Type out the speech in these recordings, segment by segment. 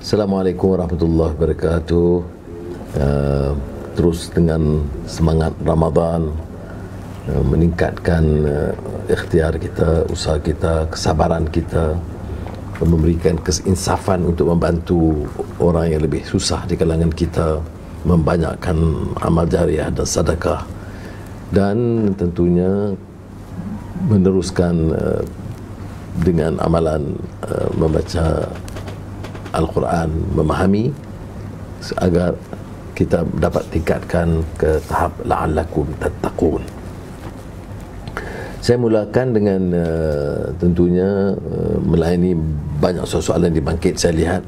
Assalamualaikum warahmatullahi wabarakatuh. Terus dengan semangat Ramadan, meningkatkan ikhtiar kita, usaha kita, kesabaran kita, memberikan keinsafan untuk membantu orang yang lebih susah di kalangan kita, membanyakkan amal jariah dan sedekah, dan tentunya meneruskan dengan amalan membaca Al-Quran, memahami agar kita dapat tingkatkan ke tahap la'allakum tattaqun. Saya mulakan dengan tentunya melayani banyak soalan dibangkit. Saya lihat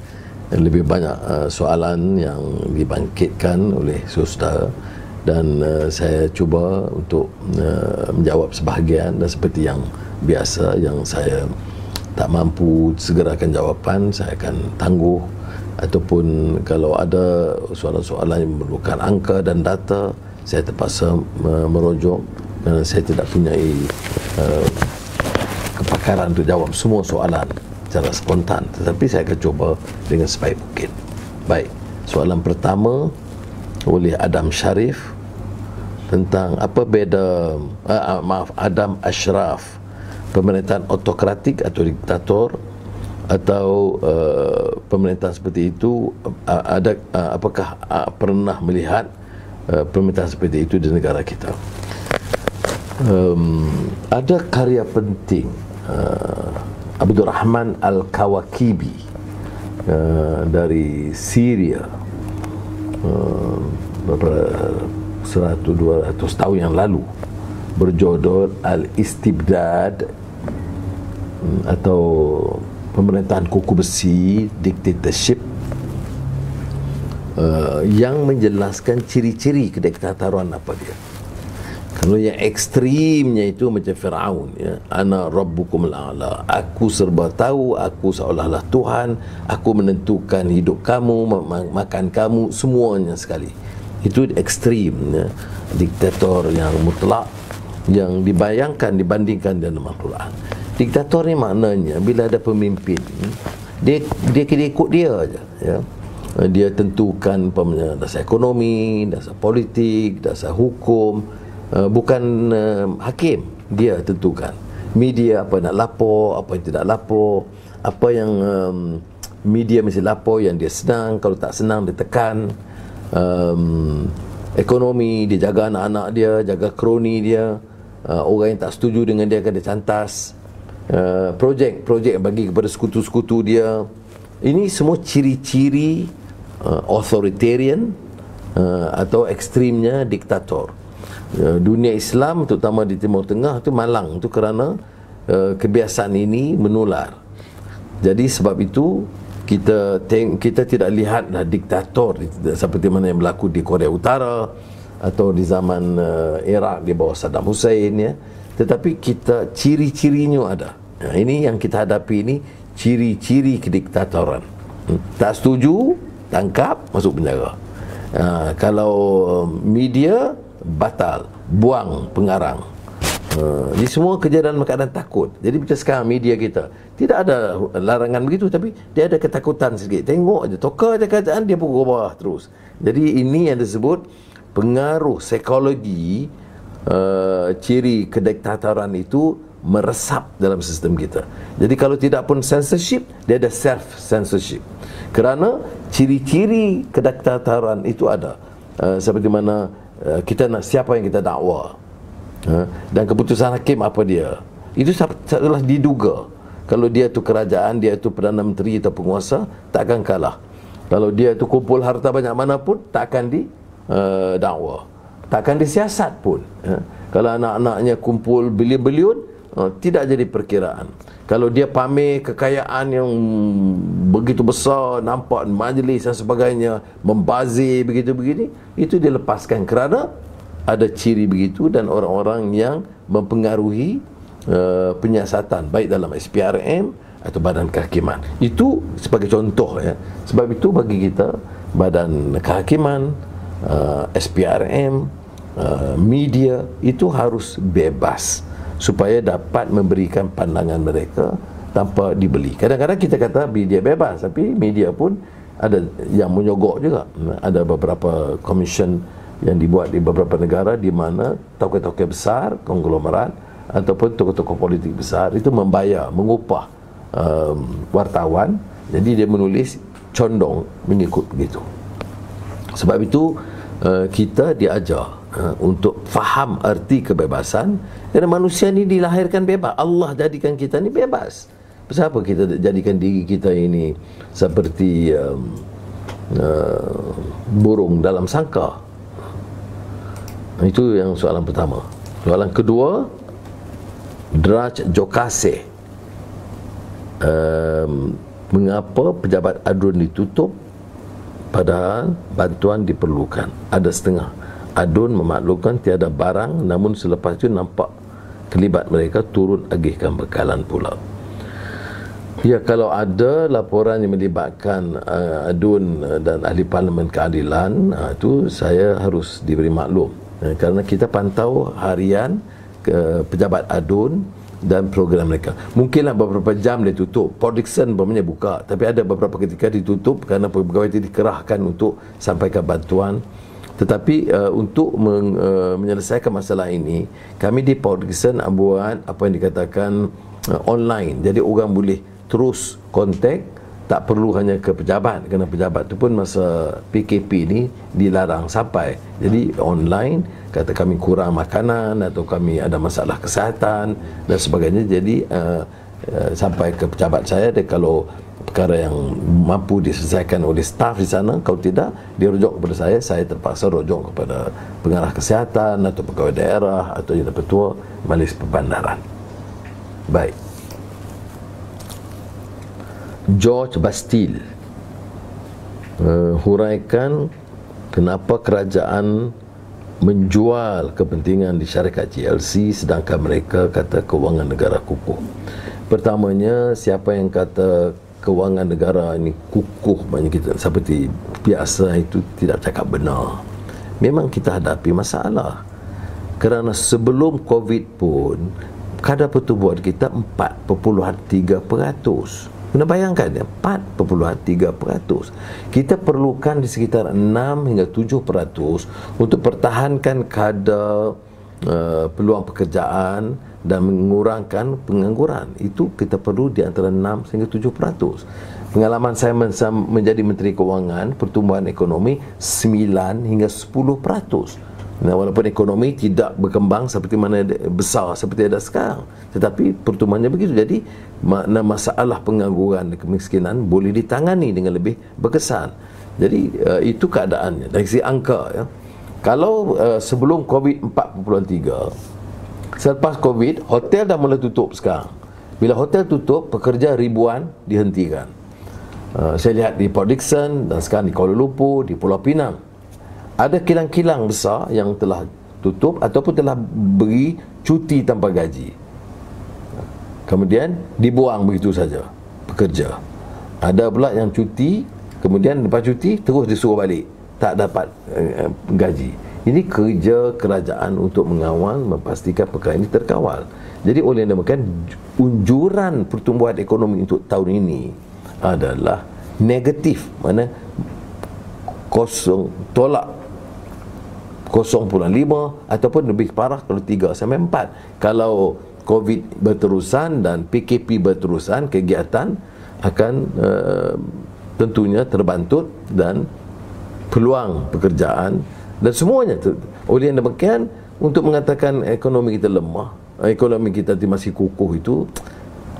lebih banyak soalan yang dibangkitkan oleh saudara, dan saya cuba untuk menjawab sebahagian, dan seperti yang biasa, yang saya tak mampu segerakan jawapan, saya akan tangguh, ataupun kalau ada soalan-soalan yang memerlukan angka dan data, saya terpaksa merujuk, kerana saya tidak punya kepakaran untuk jawab semua soalan secara spontan, tetapi saya akan cuba dengan sebaik mungkin. Baik, soalan pertama oleh Adam Sharif tentang apa beza Adam Ashraf, pemerintahan autokratik atau diktator, atau pemerintahan seperti itu, apakah pernah melihat pemerintahan seperti itu di negara kita? Ada karya penting Abdul Rahman Al-Kawakibi dari Syria beberapa 100-200 tahun yang lalu, berjudul Al-Istibdad, atau pemerintahan kuku besi, dictatorship, yang menjelaskan ciri-ciri kediktatoran apa dia. Kalau yang ekstrimnya itu macam Fir'aun, ya, ana rabbukumul a'la, aku serba tahu, aku seolah-olah Tuhan, aku menentukan hidup kamu, makan kamu, semuanya sekali. Itu ekstrim, ya, diktator yang mutlak, yang dibandingkan dalam Al-Quran. Diktator ni maknanya bila ada pemimpin, dia ikut dia aja, ya. Dia tentukan dasar ekonomi, dasar politik, dasar hukum, bukan hakim. Dia tentukan media apa nak lapor, apa yang tidak lapor, apa yang media mesti lapor, yang dia senang, kalau tak senang dia tekan. Ekonomi, dia jaga anak-anak dia, jaga kroni dia, orang yang tak setuju dengan dia akan dia cantas. Projek bagi kepada sekutu-sekutu dia. Ini semua ciri-ciri authoritarian atau ekstrimnya diktator. Dunia Islam, terutama di Timur Tengah, itu malang itu kerana kebiasaan ini menular. Jadi sebab itu kita tidak lihatlah diktator seperti mana yang berlaku di Korea Utara atau di zaman Iraq di bawah Saddam Hussein, ya. Tetapi kita ciri-cirinya ada. Ini yang kita hadapi, ini ciri-ciri kediktatoran. Tak setuju, tangkap, masuk penjara. Kalau media, batal, buang pengarang. Ini semua kejadian keadaan takut. Jadi kita sekarang media kita tidak ada larangan begitu, tapi dia ada ketakutan sedikit. Tengok aja, toka aja kerajaan, dia pun berubah terus. Jadi ini yang disebut pengaruh psikologi. Ciri kediktatoran itu meresap dalam sistem kita. Jadi kalau tidak pun censorship, dia ada self-censorship. Kerana ciri-ciri kediktatoran itu ada. Seperti mana kita nak, siapa yang kita dakwa, dan keputusan hakim apa dia. Itu telah diduga. Kalau dia tu kerajaan, dia tu Perdana Menteri atau penguasa, tak akan kalah. Kalau dia tu kumpul harta banyak mana pun, tak akan didakwa, takkan disiasat pun, ya. Kalau anak-anaknya kumpul bilion-bilion, tidak jadi perkiraan. Kalau dia pamer kekayaan yang begitu besar, nampak majlis dan sebagainya, membazir begitu-begini, itu dilepaskan kerana ada ciri begitu, dan orang-orang yang mempengaruhi penyiasatan baik dalam SPRM atau Badan Kehakiman. Itu sebagai contoh, ya. Sebab itu bagi kita Badan Kehakiman, SPRM, media itu harus bebas supaya dapat memberikan pandangan mereka tanpa dibeli. Kadang-kadang kita kata media bebas, tapi media pun ada yang menyogok juga. Ada beberapa komisen yang dibuat di beberapa negara di mana tokoh-tokoh besar, konglomerat ataupun tokoh-tokoh politik besar itu membayar, mengupah wartawan. Jadi dia menulis condong mengikut begitu. Sebab itu kita diajar untuk faham arti kebebasan, kerana manusia ni dilahirkan bebas. Allah jadikan kita ni bebas. Kenapa kita jadikan diri kita ini seperti burung dalam sangkar? Itu yang soalan pertama. Soalan kedua, Draj Jokase, mengapa pejabat adun ditutup padahal bantuan diperlukan? Ada setengah adun memaklumkan tiada barang, namun selepas itu nampak kelibat mereka turun agihkan bekalan pula. Ya, kalau ada laporan yang melibatkan adun dan ahli parlimen keadilan, itu saya harus diberi maklum, kerana kita pantau harian pejabat adun dan program mereka. Mungkinlah beberapa jam dia tutup. Port Dickson umpamanya buka, tapi ada beberapa ketika ditutup kerana pegawai itu dikerahkan untuk sampaikan bantuan. Tetapi untuk menyelesaikan masalah ini, kami di Port Dickson buat apa yang dikatakan online. Jadi orang boleh terus kontak, tak perlu hanya ke pejabat, kerana pejabat itu pun masa PKP ni dilarang sampai. Jadi online, kata kami kurang makanan atau kami ada masalah kesihatan dan sebagainya, jadi sampai ke pejabat saya. Dan kalau perkara yang mampu diselesaikan oleh staf di sana, kalau tidak dia rujuk kepada saya terpaksa rujuk kepada pengarah kesihatan atau pegawai daerah atau jadi ketua majlis perbandaran. Baik. George Bastille, huraikan kenapa kerajaan menjual kepentingan di syarikat GLC sedangkan mereka kata kewangan negara kukuh. Pertamanya, siapa yang kata kewangan negara ini kukuh, banyak kita seperti biasa, itu tidak cakap benar. Memang kita hadapi masalah, kerana sebelum Covid pun kadar pertumbuhan kita 4.3%. Anda bayangkan ya, 4.3%. Kita perlukan di sekitar 6 hingga 7% untuk pertahankan kadar peluang pekerjaan dan mengurangkan pengangguran. Itu kita perlu di antara 6 hingga 7%. Pengalaman saya menjadi Menteri Kewangan, pertumbuhan ekonomi 9 hingga 10%. Nah, walaupun ekonomi tidak berkembang seperti mana besar seperti ada sekarang, tetapi pertumbuhannya begitu. Jadi masalah pengangguran dan kemiskinan boleh ditangani dengan lebih berkesan. Jadi itu keadaannya dari segi angka ya. Kalau sebelum Covid 4.3, selepas Covid hotel dah mula tutup sekarang. Bila hotel tutup, pekerja ribuan dihentikan. Saya lihat di Port Dickson dan sekarang di Kuala Lumpur, di Pulau Pinang, ada kilang-kilang besar yang telah tutup ataupun telah beri cuti tanpa gaji. Kemudian dibuang begitu saja pekerja. Ada pula yang cuti, kemudian lepas cuti terus disuruh balik, tak dapat gaji. Ini kerja kerajaan untuk mengawal, memastikan perkara ini terkawal. Jadi oleh demikian, unjuran pertumbuhan ekonomi untuk tahun ini adalah negatif, mana kosong, tolak 0.5 ataupun lebih parah kalau 3 sampai 4. Kalau Covid berterusan dan PKP berterusan, kegiatan akan tentunya terbantut dan peluang pekerjaan dan semuanya. Oleh demikian, untuk mengatakan ekonomi kita lemah, ekonomi kita masih kukuh, itu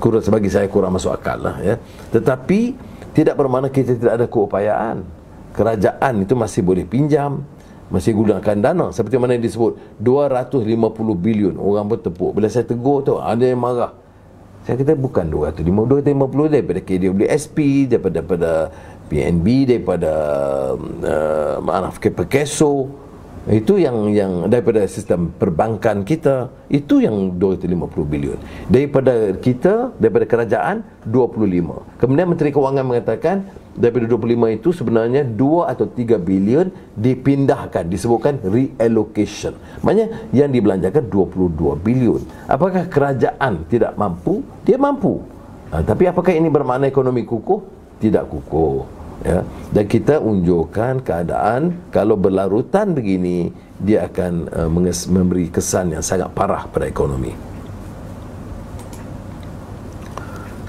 kurang, bagi saya kurang masuk akal lah ya. Tetapi tidak bermakna kita tidak ada keupayaan. Kerajaan itu masih boleh pinjam, masih gunakan dana seperti mana yang disebut 250 bilion. Orang pun tepuk. Bila saya tegur tu, ada yang marah. Saya kata bukan 250 daripada KWSP, daripada PNB, daripada Pekeso. Itu yang daripada sistem perbankan kita, itu yang 250 bilion. Daripada kita, daripada kerajaan 25. Kemudian Menteri Kewangan mengatakan daripada 25 itu sebenarnya 2 atau 3 bilion dipindahkan, disebutkan reallocation. Maknanya yang dibelanjakan 22 bilion. Apakah kerajaan tidak mampu? Dia mampu. Tapi apakah ini bermakna ekonomi kukuh? Tidak kukuh. ya. Dan kita unjukkan keadaan kalau berlarutan begini, dia akan memberi kesan yang sangat parah pada ekonomi.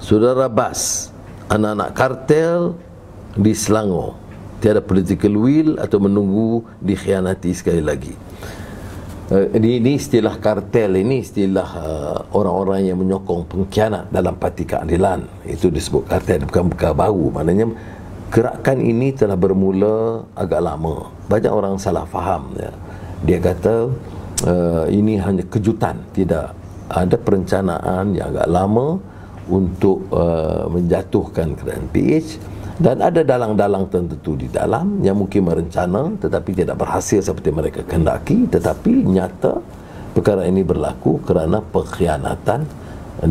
Saudara Bas, anak-anak kartel di Selangor tiada political will atau menunggu dikhianati sekali lagi. Ini istilah kartel, ini istilah orang-orang yang menyokong pengkhianat dalam parti keadilan. Itu disebut kartel, bukan perkara baru. Maknanya gerakan ini telah bermula agak lama. Banyak orang salah faham, ya. Dia kata ini hanya kejutan. Tidak, ada perencanaan yang agak lama untuk menjatuhkan kerajaan PH. Dan ada dalang-dalang tertentu di dalam yang mungkin merencana tetapi tidak berhasil seperti mereka kehendaki. Tetapi nyata perkara ini berlaku kerana pengkhianatan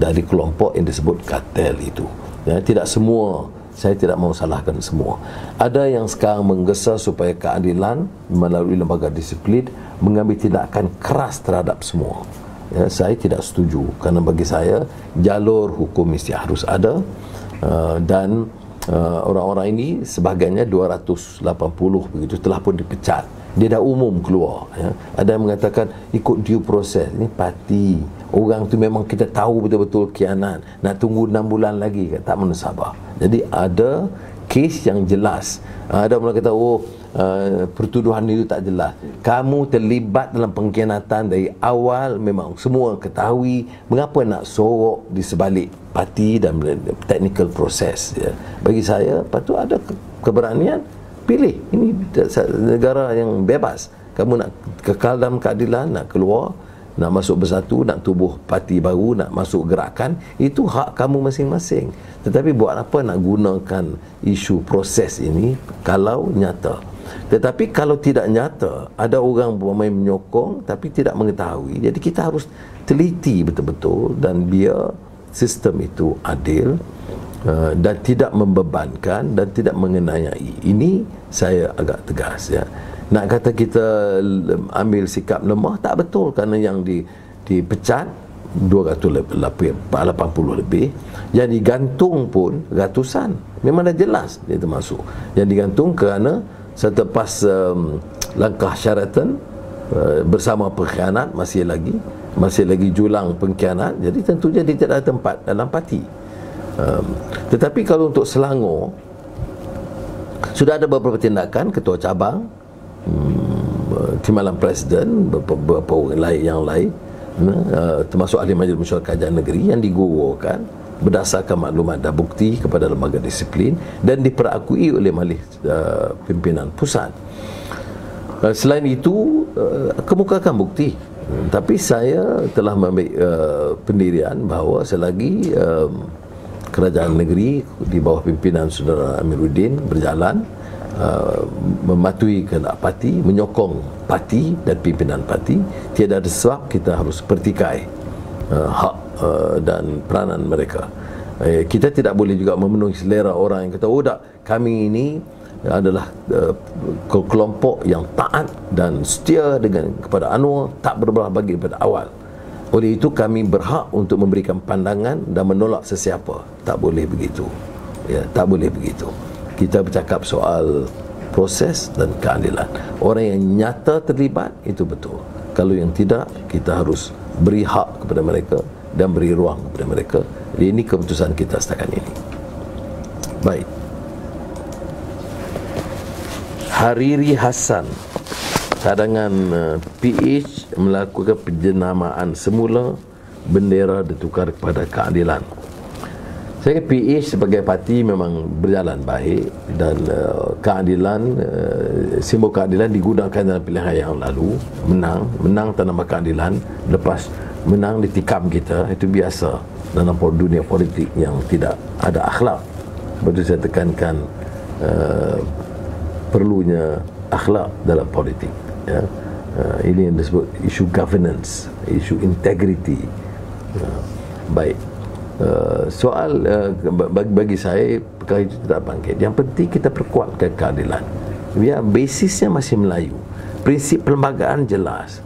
dari kelompok yang disebut kartel itu, ya. Tidak semua, saya tidak mau salahkan semua. Ada yang sekarang menggesa supaya keadilan melalui lembaga disiplin mengambil tindakan keras terhadap semua, ya. Saya tidak setuju, kerana bagi saya jalur hukum mesti harus ada, dan orang-orang ini sebahagiannya 280 begitu telah pun dipecat. Dia dah umum keluar, ya. Ada yang mengatakan ikut due process. Ini parti, orang tu memang kita tahu betul-betul khianat, nak tunggu 6 bulan lagi, tak menusabah. Jadi ada kes yang jelas. Ada orang kata pertuduhan itu tak jelas. Kamu terlibat dalam pengkhianatan dari awal, memang semua ketahui. Mengapa nak sorok di sebalik parti dan technical process, ya? Bagi saya patut ada keberanian pilih. Ini negara yang bebas. Kamu nak kekal dalam keadilan, nak keluar, nak masuk bersatu, nak tubuh parti baru, nak masuk gerakan, itu hak kamu masing-masing. Tetapi buat apa nak gunakan isu proses ini kalau nyata? Tetapi kalau tidak nyata, ada orang bermain menyokong tapi tidak mengetahui. Jadi kita harus teliti betul-betul dan biar sistem itu adil, dan tidak membebankan dan tidak mengenayai. Ini saya agak tegas, ya. Nak kata kita ambil sikap lemah, tak betul, kerana yang dipecat 280 lebih, yang digantung pun ratusan. Memang dah jelas dia termasuk. Yang digantung kerana selepas langkah Sheraton bersama pengkhianat masih lagi julang pengkhianat, jadi tentunya dia tidak ada tempat dalam parti. Tetapi kalau untuk Selangor, sudah ada beberapa tindakan ketua cabang, timbalan presiden, beberapa orang yang lain, termasuk ahli majlis mesyuarat kerajaan negeri yang digugurkan berdasarkan maklumat dan bukti kepada lembaga disiplin dan diperakui oleh majlis pimpinan pusat. Selain itu, kemukakan bukti. Tapi saya telah mengambil pendirian bahawa selagi kerajaan negeri di bawah pimpinan saudara Amiruddin berjalan, mematuhi kehendak parti, menyokong parti dan pimpinan parti, tiada ada sebab kita harus pertikai hak dan peranan mereka. Kita tidak boleh juga memenuhi selera orang yang kata, tak, kami ini adalah kelompok yang taat dan setia kepada Anwar, tak berbelah bagi pada awal. Oleh itu kami berhak untuk memberikan pandangan dan menolak sesiapa. Tak boleh begitu, ya, tak boleh begitu. Kita bercakap soal proses dan keadilan. Orang yang nyata terlibat itu betul. Kalau yang tidak, kita harus beri hak kepada mereka dan beri ruang kepada mereka. Jadi ini keputusan kita setakat ini. Baik. Hariri Hassan, cadangan PH melakukan penjenamaan semula, bendera ditukar kepada keadilan. Saya kata PH sebagai parti memang berjalan baik, dan keadilan, simbol keadilan digunakan dalam pilihan yang lalu. Menang tanpa keadilan, lepas menang ditikam kita, itu biasa dalam dunia politik yang tidak ada akhlak. Sebab itu saya tekankan perlunya akhlak dalam politik, ya. Ini yang disebut isu governance, isu integrity. Baik, soal bagi saya perkara itu tidak bangkit. Yang penting kita perkuatkan keadilan. Ya, basisnya masih Melayu, prinsip perlembagaan jelas.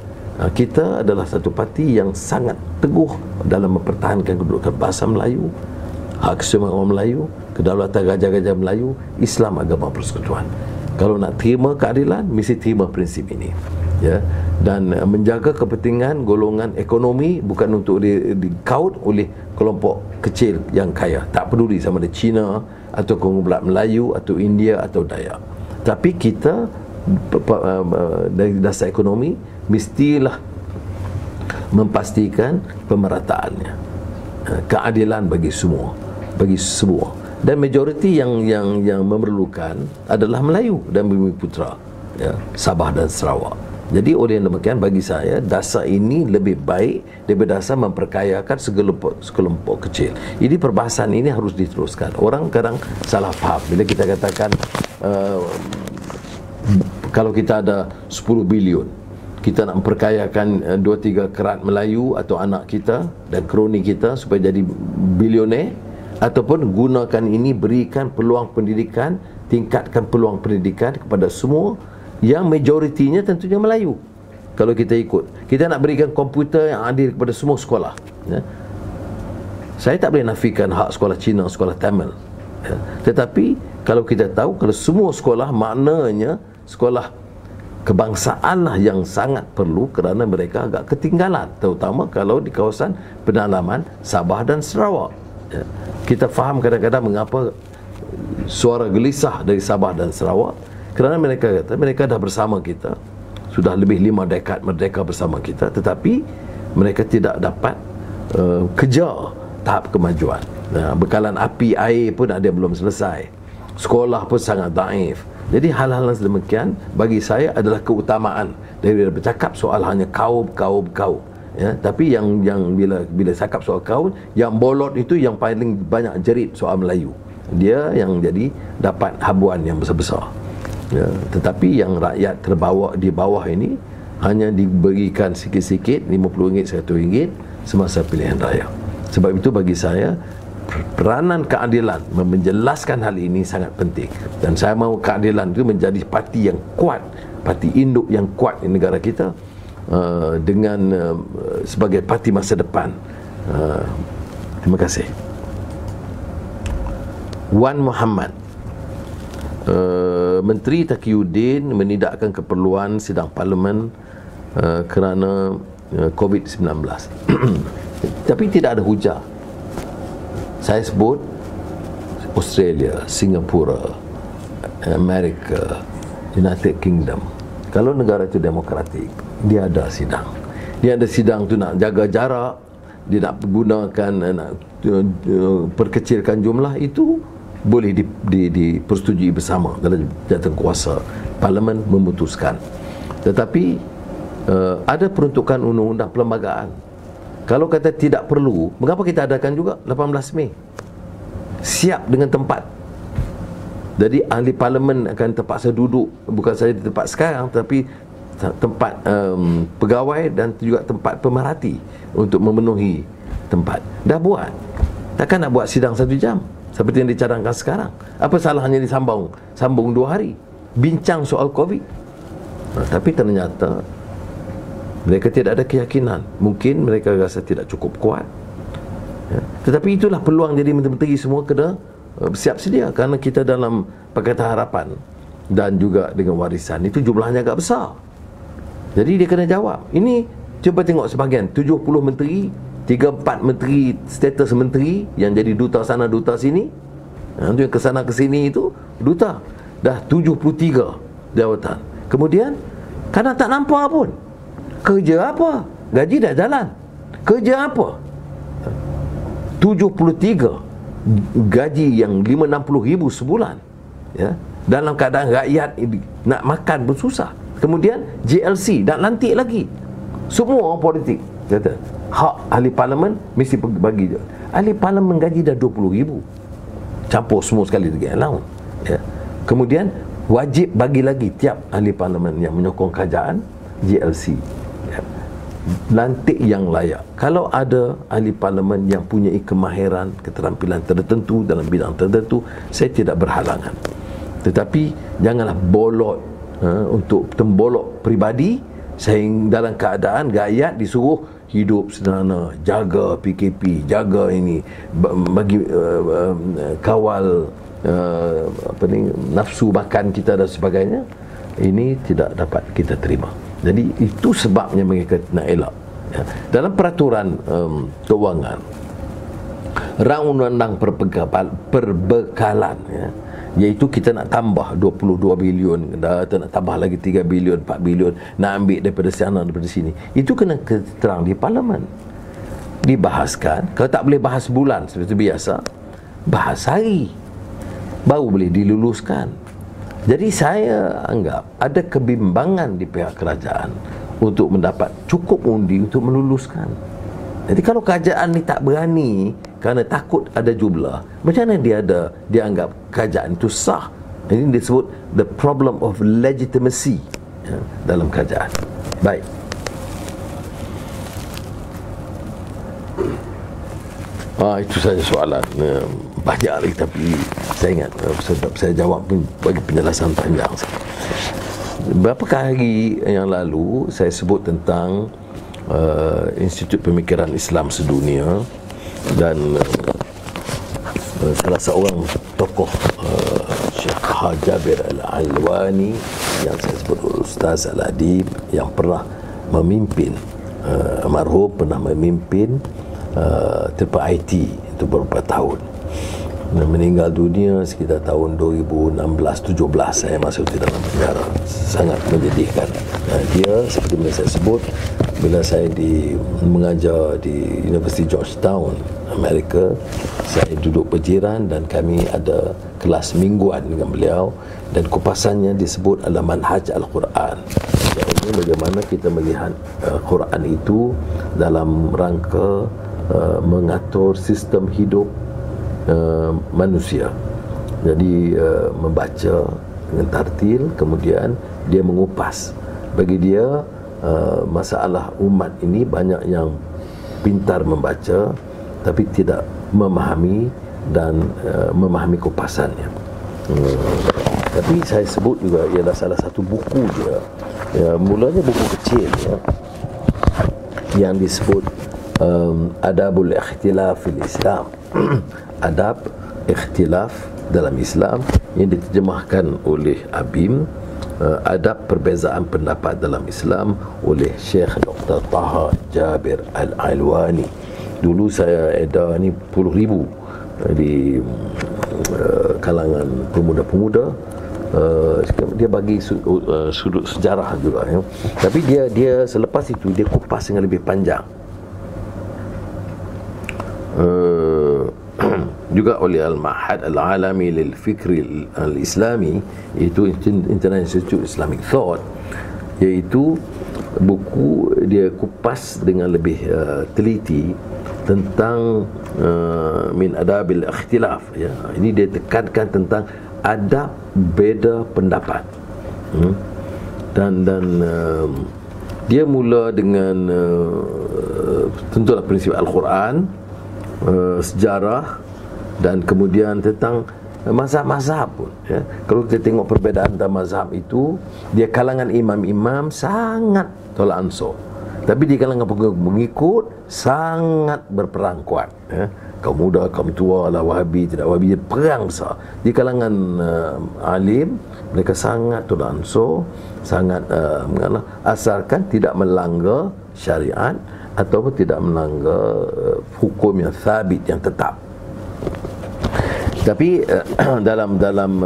Kita adalah satu parti yang sangat teguh dalam mempertahankan kedudukan bahasa Melayu. hak keseimbangan orang Melayu, kedaulatan gajah-gajah Melayu, Islam agama persekutuan. Kalau nak terima keadilan, mesti terima prinsip ini, ya. Dan menjaga kepentingan golongan ekonomi bukan untuk dikaut oleh kelompok kecil yang kaya. Tak peduli sama ada Cina atau konglomerat Melayu atau India atau Dayak. Tapi kita dari dasar ekonomi mestilah memastikan pemerataannya, keadilan bagi semua, dan majoriti yang memerlukan adalah Melayu dan Bumiputera, ya, Sabah dan Sarawak. Jadi oleh demikian, bagi saya dasar ini lebih baik daripada dasar memperkayakan sekelompok kecil. Ini perbahasan ini harus diteruskan. Orang kadang salah faham bila kita katakan kalau kita ada 10 bilion, kita nak memperkayakan 2-3 kerat Melayu atau anak kita dan kroni kita supaya jadi bilioner, ataupun gunakan ini berikan peluang pendidikan, tingkatkan peluang pendidikan kepada semua yang majoritinya tentunya Melayu. Kalau kita ikut, kita nak berikan komputer yang adil kepada semua sekolah, ya. Saya tak boleh nafikan hak sekolah Cina, sekolah Tamil, ya. Tetapi kalau kita tahu, kalau semua sekolah, maknanya sekolah kebangsaan lah yang sangat perlu, kerana mereka agak ketinggalan, terutama kalau di kawasan pedalaman Sabah dan Sarawak, ya. Kita faham kadang-kadang mengapa suara gelisah dari Sabah dan Sarawak, kerana mereka kata mereka dah bersama kita, sudah lebih 5 dekad merdeka bersama kita, tetapi mereka tidak dapat kejar tahap kemajuan. Bekalan api air pun ada belum selesai, sekolah pun sangat daif. Jadi hal-hal yang sedemikian bagi saya adalah keutamaan daripada bercakap soal hanya kaum, ya. Tapi yang bila cakap soal kaum, yang bolot itu yang paling banyak jerit soal Melayu, dia yang jadi dapat habuan yang besar-besar, ya. Tetapi yang rakyat terbawa di bawah ini hanya diberikan sikit-sikit, RM50, RM100 semasa pilihan raya. Sebab itu bagi saya peranan keadilan menjelaskan hal ini sangat penting, dan saya mahu keadilan itu menjadi parti yang kuat, parti induk yang kuat di negara kita, dengan sebagai parti masa depan. Terima kasih. Wan Muhammad, Menteri Taqiyuddin menidakkan keperluan sidang parlimen kerana COVID-19. Tapi tidak ada hujah. Saya sebut Australia, Singapura, Amerika, United Kingdom. Kalau negara itu demokratik, dia ada sidang. Dia ada sidang tu nak jaga jarak, dia nak gunakan, nak perkecilkan jumlah, itu boleh dipersetujui bersama dalam jawatan kuasa. Parlimen memutuskan. Tetapi ada peruntukan undang-undang perlembagaan. Kalau kata tidak perlu, mengapa kita adakan juga 18 Mei? Siap dengan tempat. Jadi ahli parlimen akan terpaksa duduk, bukan saja di tempat sekarang, tapi tempat pegawai dan juga tempat pemerhati untuk memenuhi tempat. Dah buat. Takkan nak buat sidang 1 jam seperti yang dicadangkan sekarang? Apa salahnya disambung 2 hari bincang soal COVID? Tapi ternyata mereka tidak ada keyakinan. Mungkin mereka rasa tidak cukup kuat, ya. Tetapi itulah peluang jadi menteri-menteri semua kena bersiap sedia, kerana kita dalam Pakatan Harapan dan juga dengan warisan itu jumlahnya agak besar. Jadi dia kena jawab. Ini cuba tengok sebahagian 70 menteri, 3-4 menteri status menteri yang jadi duta sana duta sini. Itu yang kesana kesini itu duta. Dah 73 jawatan. Kemudian kadang tak nampak pun. Kerja apa? Gaji dah jalan. Kerja apa? 73 gaji yang 560 ribu sebulan, ya. Dalam keadaan rakyat nak makan pun susah. Kemudian JLC nak lantik lagi. Semua orang politik kata hak ahli parlimen mesti bagi je. Ahli parlimen gaji dah 20 ribu, campur semua sekali dengan allowance, ya. Kemudian wajib bagi lagi tiap ahli parlimen yang menyokong kerajaan JLC, ya. Lantik yang layak. Kalau ada ahli parlimen yang punya kemahiran, keterampilan tertentu dalam bidang tertentu, saya tidak berhalangan. Tetapi janganlah bolot, untuk tembolok peribadi, sehingga dalam keadaan rakyat disuruh hidup sederhana, jaga PKP, jaga ini, bagi kawal nafsu makan kita dan sebagainya, ini tidak dapat kita terima. Jadi itu sebabnya mereka nak elak. Ya. Dalam peraturan kewangan, rang undang-undang perbekalan, ya, iaitu kita nak tambah 22 bilion, nak tambah lagi 3 bilion, 4 bilion, nak ambil daripada sana, daripada sini. Itu kena terang di Parlimen, dibahaskan. Kalau tak boleh bahas bulan seperti biasa, bahas hari, baru boleh diluluskan. Jadi saya anggap ada kebimbangan di pihak kerajaan untuk mendapat cukup undi untuk meluluskan. Jadi kalau kerajaan ni tak berani kerana takut ada jumlah, macam mana dia anggap kerajaan itu sah? Ini disebut the problem of legitimacy, ya, dalam kerajaan. Baik. Itu saja soalan. Banyak lagi, tapi saya ingat saya jawab pun bagi penjelasan panjang. Beberapa hari yang lalu saya sebut tentang Institut Pemikiran Islam Sedunia, dan salah seorang tokoh Syekh Jabir Al-Alwani yang saya sebut Ustaz Al-Adib, yang pernah memimpin almarhum pernah memimpin tempat IT itu beberapa tahun, meninggal dunia sekitar tahun 2016-17. Saya masuk di dalam penjara. Sangat menyedihkan. Dia seperti yang saya sebut, bila saya mengajar di University Georgetown, Amerika, saya duduk berjiran dan kami ada kelas mingguan dengan beliau, dan kupasannya disebut adalah manhaj Al-Quran. Iaitu bagaimana kita melihat Quran itu dalam rangka mengatur sistem hidup manusia. Jadi membaca dengan tartil, kemudian dia mengupas. Bagi dia masalah umat ini banyak yang pintar membaca tapi tidak memahami dan memahami kupasannya. Tapi saya sebut juga ialah salah satu buku dia, ya, mulanya buku kecil, ya, yang disebut Adabul Ikhtilaf fil Islam. Adab ikhtilaf dalam Islam, yang diterjemahkan oleh Abim, Adab Perbezaan Pendapat dalam Islam, oleh Syekh Dr. Taha Jabir Al-Alwani. Dulu saya edar ni 10,000 di kalangan pemuda-pemuda. Dia bagi sudut sejarah juga, ya. Tapi dia selepas itu dia kupas dengan lebih panjang. Juga oleh Al-Ma'had Al-Alami Lil Fikri Al-Islami, iaitu International Institute Islamic Thought, iaitu buku dia kupas dengan lebih teliti tentang min adabil ikhtilaf, ya. Ini dia tekankan tentang adab beza pendapat, dan dia mula dengan tentulah prinsip Al-Quran, sejarah, dan kemudian tentang mazhab-mazhab pun, ya. Kalau kita tengok perbezaan antara mazhab itu, dia kalangan imam-imam sangat tolak ansur, tapi di kalangan pengikut sangat berperang kuat, ya. Kaum muda, kaum tua lah, Wahabi, tidak Wahabi, perang besar. Di kalangan alim, mereka sangat tolak ansur, sangat asalkan tidak melanggar syariat ataupun tidak melanggar hukum yang sabit, yang tetap. Tapi dalam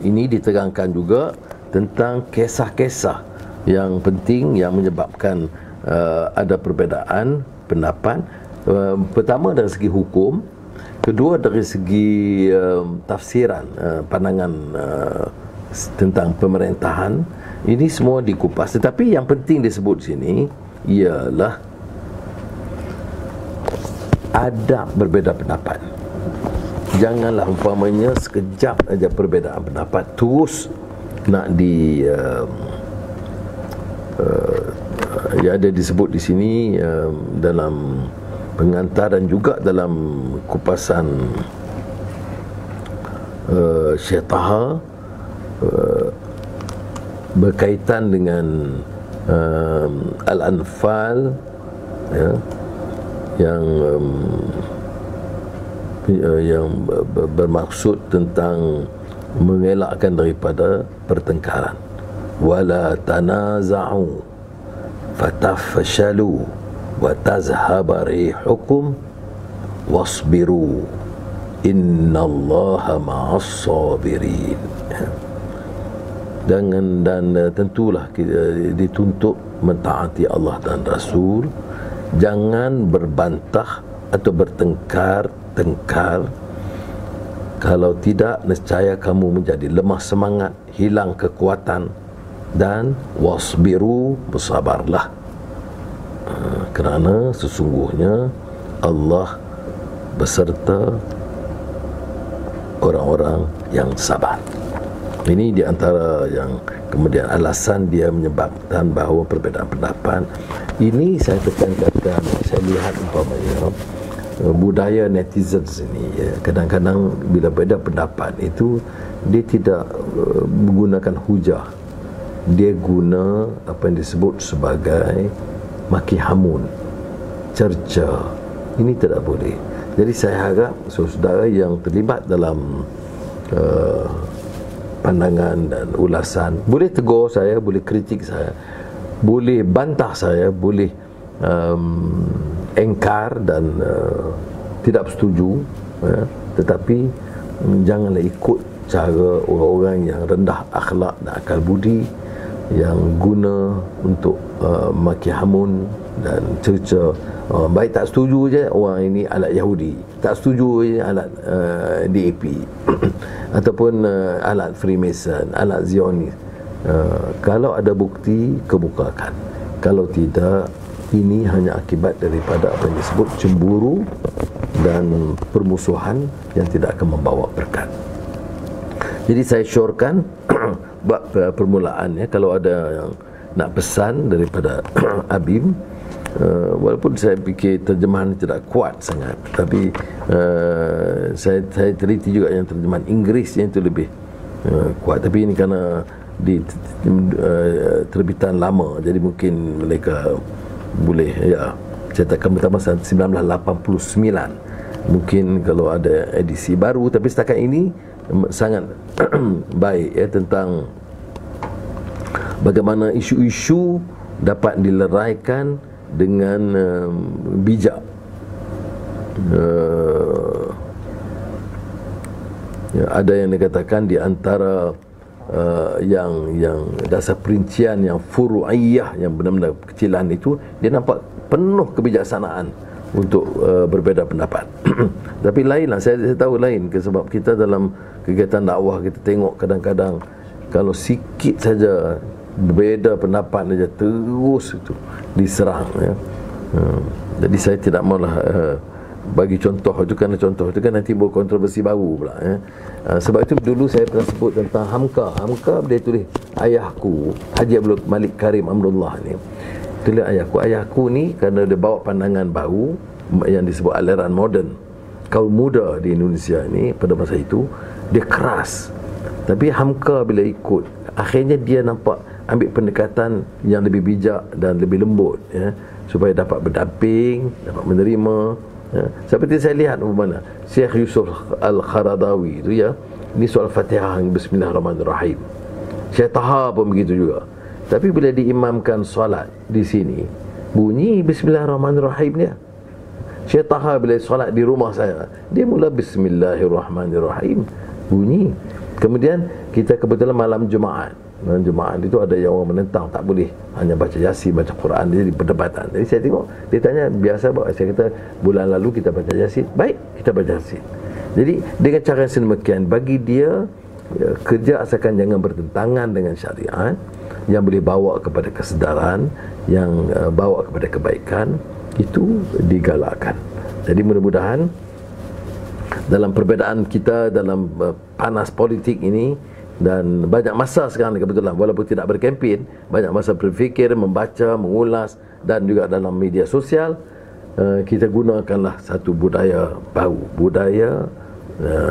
ini diterangkan juga tentang kisah-kisah yang penting yang menyebabkan ada perbezaan pendapat. Pertama dari segi hukum, kedua dari segi tafsiran, pandangan tentang pemerintahan. Ini semua dikupas. Tetapi yang penting disebut sini ialah adab berbeza pendapat. Janganlah umpamanya sekejap aja perbezaan pendapat terus nak ya, ada disebut di sini dalam pengantar dan juga dalam kupasan Syekh Taha berkaitan dengan Al-Anfal ya, yang bermaksud tentang mengelakkan daripada pertengkaran. Wala tanaza'u fatafshalu wa tazhaba rihukum wasbiru innallaha ma'as sabirin. Dan tentulah kita dituntut mentaati Allah dan Rasul. Jangan berbantah atau bertengkar. Kalau tidak, nescaya kamu menjadi lemah semangat, hilang kekuatan, dan wasbiru, bersabarlah, kerana sesungguhnya Allah beserta orang-orang yang sabar. Ini di antara yang kemudian alasan dia menyebabkan bahawa perbezaan pendapat ini, saya tekankan, saya lihat umpamanya budaya netizens ini, ya, kadang-kadang bila beda pendapat itu dia tidak menggunakan hujah, dia guna apa yang disebut sebagai maki hamun, cerca. Ini tidak boleh. Jadi saya harap saudara yang terlibat dalam pandangan dan ulasan boleh tegur saya, boleh kritik saya, boleh bantah saya, boleh engkar dan tidak setuju, ya. Tetapi janganlah ikut cara orang-orang yang rendah akhlak dan akal budi, yang guna untuk maki hamun dan cerca. Baik tak setuju je orang ini alat Yahudi, tak setuju je alat DAP ataupun alat Freemason, alat Zionis. Kalau ada bukti, kemukakan. Kalau tidak, ini hanya akibat daripada apa yang disebut cemburu dan permusuhan yang tidak akan membawa berkat. Jadi saya syorkan bab permulaan, ya, kalau ada yang nak pesan daripada Abim, walaupun saya fikir terjemahan tidak kuat sangat, tapi saya teliti juga yang terjemahan Inggeris yang itu lebih kuat. Tapi ini kerana di terbitan lama, jadi mungkin mereka boleh, ya, cetakan pertama 1989. Mungkin kalau ada edisi baru, tapi setakat ini sangat baik, ya, tentang bagaimana isu-isu dapat dileraikan dengan bijak. Ya, ada yang dikatakan di antara yang dasar perincian yang furu'iyah, yang benar-benar kecilan itu, dia nampak penuh kebijaksanaan untuk berbeza pendapat. Tapi lainlah, saya tahu lain, sebab kita dalam kegiatan dakwah kita tengok kadang-kadang kalau sikit saja berbeza pendapat saja terus itu diserang, ya. Jadi saya tidak maulah bagi contoh itu, kerana contoh itu kan nanti buat kontroversi baru pula, ya. Sebab itu dulu saya pernah sebut tentang Hamka dia tulis ayahku Haji Abdul Malik Karim Amrullah ni, tulis ayahku ni kerana dia bawa pandangan baru yang disebut aliran moden. Kaum muda di Indonesia ni pada masa itu dia keras, tapi Hamka bila ikut, akhirnya dia nampak ambil pendekatan yang lebih bijak dan lebih lembut, ya, supaya dapat berdamping, dapat menerima, ya. Seperti saya lihat bagaimana Syekh Yusuf Al-Kharadawi itu, ya, ini soal Fatihah Bismillahirrahmanirrahim. Syekh Taha pun begitu juga. Tapi bila diimamkan solat di sini, bunyi Bismillahirrahmanirrahim dia. Syekh Taha bila solat di rumah saya, dia mula Bismillahirrahmanirrahim, bunyi. Kemudian kita kebetulan malam Jumaat itu ada yang orang menentang tak boleh hanya baca Yasin, baca Quran, jadi perdebatan. Jadi saya tengok, dia tanya biasa, saya kata bulan lalu kita baca Yasin, baik, kita baca Yasin. Jadi dengan cara yang sedemikian, bagi dia, ya, kerja asalkan jangan bertentangan dengan syariat, yang boleh bawa kepada kesedaran, yang bawa kepada kebaikan, itu digalakkan. Jadi mudah-mudahan dalam perbezaan kita dalam panas politik ini, dan banyak masa sekarang kebetulan, walaupun tidak berkempen, banyak masa berfikir, membaca, mengulas, dan juga dalam media sosial, kita gunakanlah satu budaya baru, budaya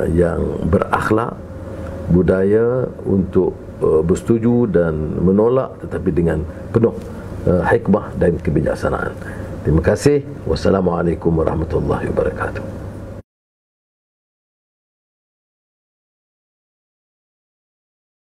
yang berakhlak, budaya untuk bersetuju dan menolak, tetapi dengan penuh hikmah dan kebijaksanaan. Terima kasih. Wassalamualaikum warahmatullahi wabarakatuh.